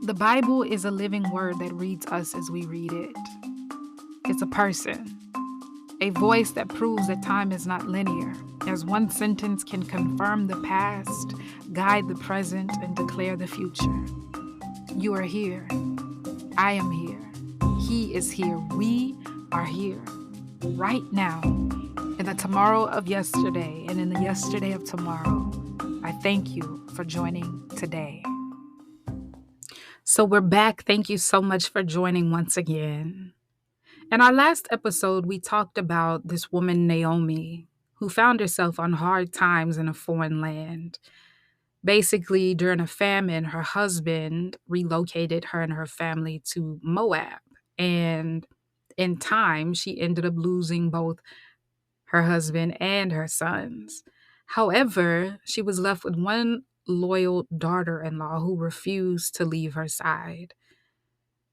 The Bible is a living word that reads us as we read it. It's a person, a voice that proves that time is not linear, as one sentence can confirm the past, guide the present, and declare the future. You are here. I am here. He is here. We are here right now. In the tomorrow of yesterday and in the yesterday of tomorrow, I thank you for joining today. So we're back. Thank you so much for joining once again. In our last episode, we talked about this woman, Naomi, who found herself on hard times in a foreign land. Basically, during a famine, her husband relocated her and her family to Moab. And in time, she ended up losing both her husband and her sons. However, she was left with one loyal daughter in law who refused to leave her side.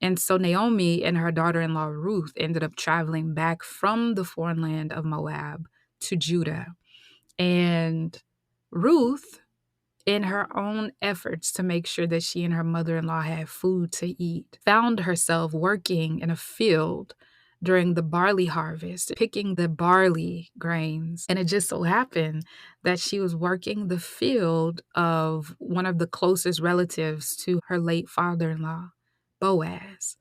And so Naomi and her daughter in law Ruth ended up traveling back from the foreign land of Moab to Judah. And Ruth, in her own efforts to make sure that she and her mother in law had food to eat, found herself working in a field during the barley harvest, picking the barley grains. And it just so happened that she was working the field of one of the closest relatives to her late father in law, Boaz.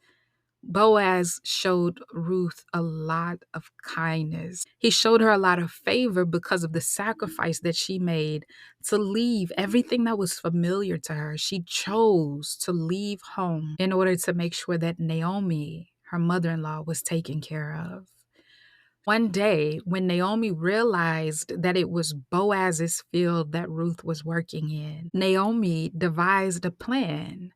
Boaz showed Ruth a lot of kindness. He showed her a lot of favor because of the sacrifice that she made to leave everything that was familiar to her. She chose to leave home in order to make sure that Naomi, her mother in law, was taken care of. One day, when Naomi realized that it was Boaz's field that Ruth was working in, Naomi devised a plan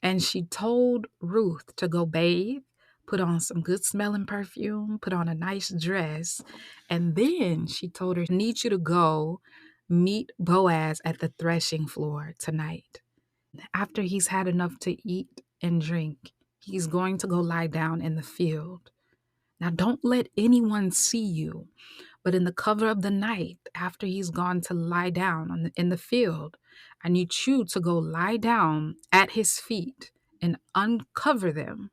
and she told Ruth to go bathe, put on some good smelling perfume, put on a nice dress, and then she told her, I need you to go meet Boaz at the threshing floor tonight. After he's had enough to eat and drink, he's going to go lie down in the field. Now, don't let anyone see you, but in the cover of the night, after he's gone to lie down in the field, I need you to go lie down at his feet and uncover them.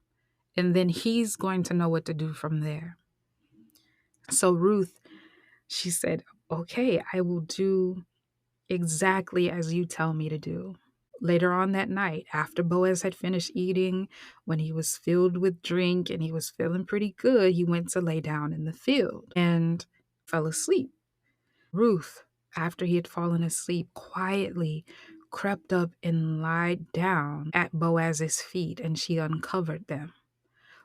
And then he's going to know what to do from there. So Ruth, she said, okay, I will do exactly as you tell me to do. Later on that night, after Boaz had finished eating, when he was filled with drink and he was feeling pretty good, he went to lay down in the field and fell asleep. Ruth, after he had fallen asleep, quietly crept up and lied down at Boaz's feet, and she uncovered them.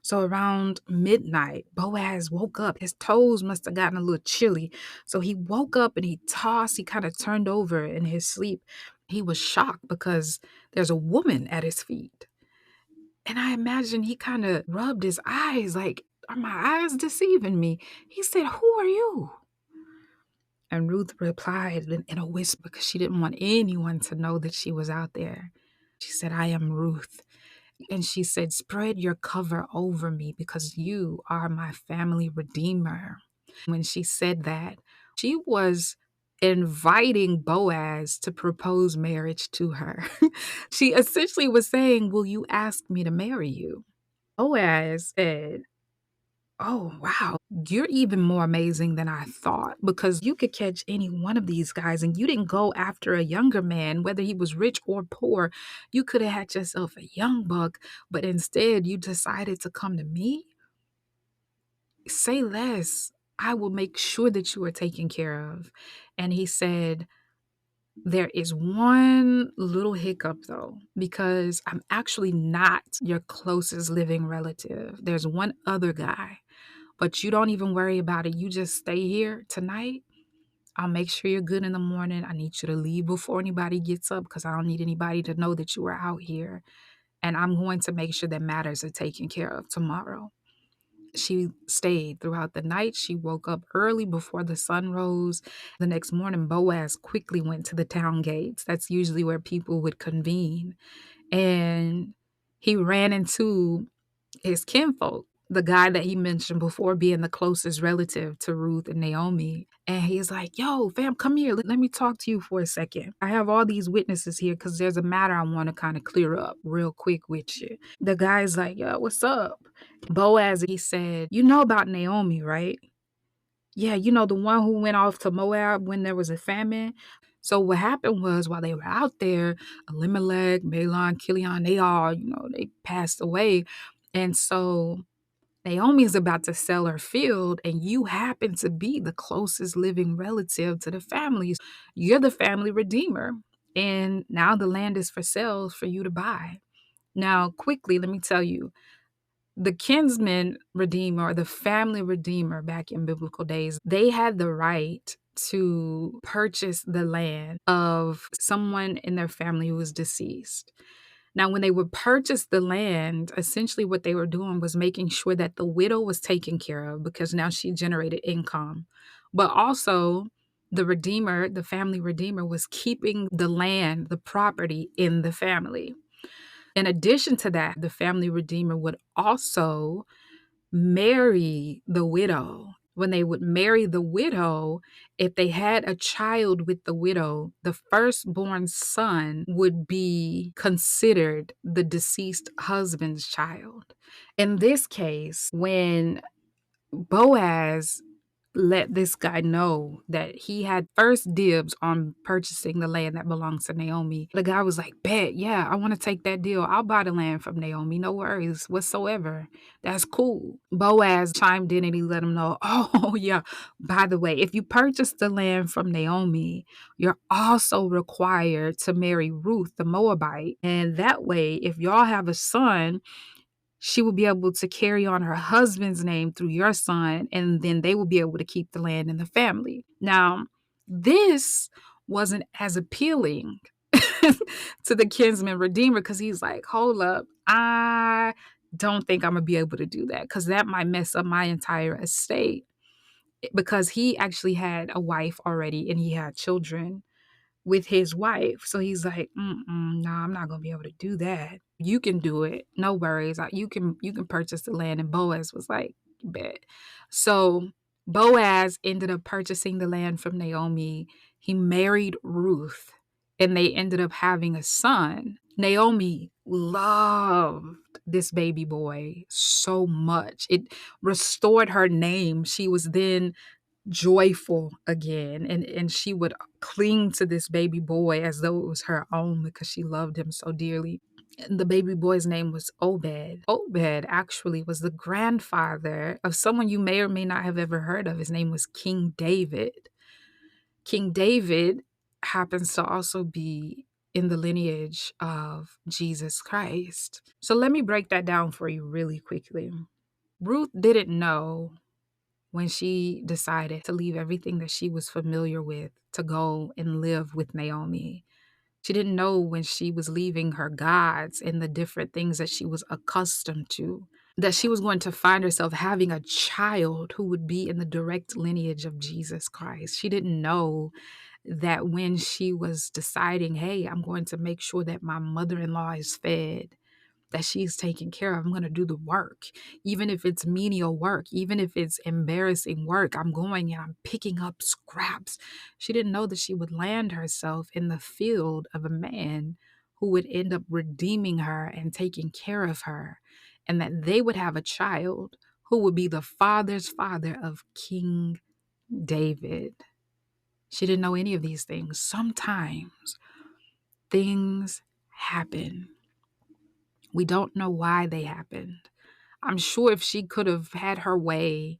So around midnight, Boaz woke up. His toes must have gotten a little chilly. So he woke up and he tossed, he kind of turned over in his sleep. He was shocked because there's a woman at his feet. And I imagine he kind of rubbed his eyes like, are my eyes deceiving me? He said, who are you? And Ruth replied in a whisper because she didn't want anyone to know that she was out there. She said, I am Ruth. And she said, spread your cover over me because you are my family redeemer. When she said that, she was inviting Boaz to propose marriage to her. She essentially was saying, will you ask me to marry you? Boaz said, oh, wow, you're even more amazing than I thought because you could catch any one of these guys and you didn't go after a younger man, whether he was rich or poor. You could have had yourself a young buck, but instead you decided to come to me. Say less. I will make sure that you are taken care of. And he said, there is one little hiccup though, because I'm actually not your closest living relative. There's one other guy. But you don't even worry about it. You just stay here tonight. I'll make sure you're good in the morning. I need you to leave before anybody gets up because I don't need anybody to know that you are out here. And I'm going to make sure that matters are taken care of tomorrow. She stayed throughout the night. She woke up early before the sun rose. The next morning, Boaz quickly went to the town gates. That's usually where people would convene. And he ran into his kinfolk, the guy that he mentioned before being the closest relative to Ruth and Naomi. And he's like, yo, fam, come here. Let me talk to you for a second. I have all these witnesses here because there's a matter I want to kind of clear up real quick with you. The guy's like, yo, what's up? Boaz, he said, you know about Naomi, right? Yeah, you know, the one who went off to Moab when there was a famine. So what happened was while they were out there, Elimelech, Mahlon, Chilion, they all, they passed away. And so Naomi is about to sell her field, and you happen to be the closest living relative to the family. You're the family redeemer. And now the land is for sale for you to buy. Now, quickly, let me tell you, the kinsman redeemer or the family redeemer back in biblical days, they had the right to purchase the land of someone in their family who was deceased. Now, when they would purchase the land, essentially what they were doing was making sure that the widow was taken care of because now she generated income. But also, the redeemer, the family redeemer, was keeping the land, the property in the family. In addition to that, the family redeemer would also marry the widow. When they would marry the widow, if they had a child with the widow, the firstborn son would be considered the deceased husband's child. In this case, when Boaz let this guy know that he had first dibs on purchasing the land that belongs to Naomi, the guy was like, bet, yeah, I want to take that deal. I'll buy the land from Naomi. No worries whatsoever. That's cool. Boaz chimed in and he let him know, oh, yeah, by the way, if you purchase the land from Naomi, you're also required to marry Ruth, the Moabite. And that way, if y'all have a son, she will be able to carry on her husband's name through your son, and then they will be able to keep the land in the family. Now, this wasn't as appealing to the kinsman redeemer because he's like, hold up, I don't think I'm going to be able to do that because that might mess up my entire estate. Because he actually had a wife already and he had children with his wife. So he's like, no, I'm not gonna be able to do that. You can do it. No worries. You can purchase the land. And Boaz was like, bet. So Boaz ended up purchasing the land from Naomi. He married Ruth and they ended up having a son. Naomi loved this baby boy so much. It restored her name. She was then joyful again, and she would cling to this baby boy as though it was her own because she loved him so dearly. And the baby boy's name was Obed. Obed actually was the grandfather of someone you may or may not have ever heard of. His name was King David. King David happens to also be in the lineage of Jesus Christ. So let me break that down for you really quickly. Ruth didn't know when she decided to leave everything that she was familiar with to go and live with Naomi. She didn't know when she was leaving her gods and the different things that she was accustomed to, that she was going to find herself having a child who would be in the direct lineage of Jesus Christ. She didn't know that when she was deciding, hey, I'm going to make sure that my mother-in-law is fed, that she's taken care of. I'm going to do the work, even if it's menial work, even if it's embarrassing work. I'm going and I'm picking up scraps. She didn't know that she would land herself in the field of a man who would end up redeeming her and taking care of her, and that they would have a child who would be the father's father of King David. She didn't know any of these things. Sometimes things happen. We don't know why they happened. I'm sure if she could have had her way,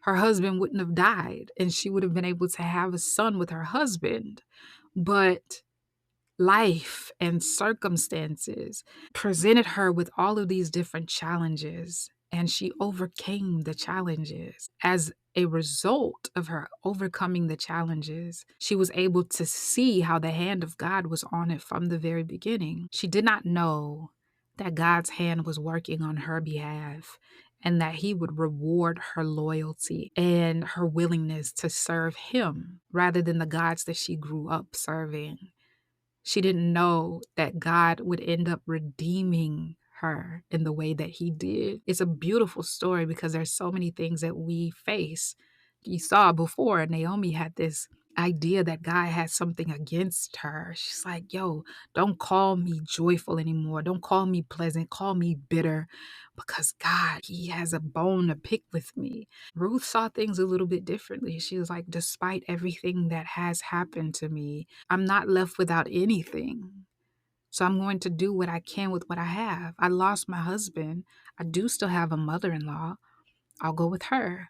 her husband wouldn't have died and she would have been able to have a son with her husband. But life and circumstances presented her with all of these different challenges, and she overcame the challenges. As a result of her overcoming the challenges, she was able to see how the hand of God was on it from the very beginning. She did not know that God's hand was working on her behalf and that he would reward her loyalty and her willingness to serve him rather than the gods that she grew up serving. She didn't know that God would end up redeeming her in the way that he did. It's a beautiful story because there's so many things that we face. You saw before, Naomi had this idea that God had something against her. She's like, yo, don't call me joyful anymore. Don't call me pleasant. Call me bitter because God, he has a bone to pick with me. Ruth saw things a little bit differently. She was like, despite everything that has happened to me, I'm not left without anything. So I'm going to do what I can with what I have. I lost my husband. I do still have a mother in law. I'll go with her.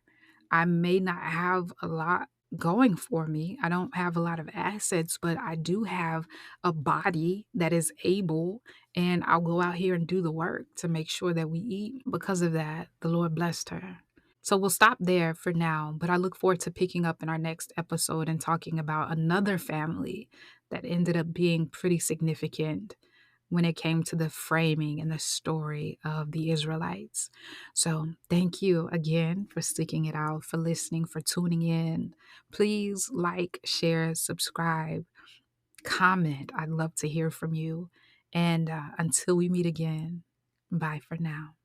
I may not have a lot going for me. I don't have a lot of assets, but I do have a body that is able, and I'll go out here and do the work to make sure that we eat. Because of that, the Lord blessed her. So we'll stop there for now, but I look forward to picking up in our next episode and talking about another family that ended up being pretty significant when it came to the framing and the story of the Israelites. So thank you again for sticking it out, for listening, for tuning in. Please like, share, subscribe, comment. I'd love to hear from you. And until we meet again, bye for now.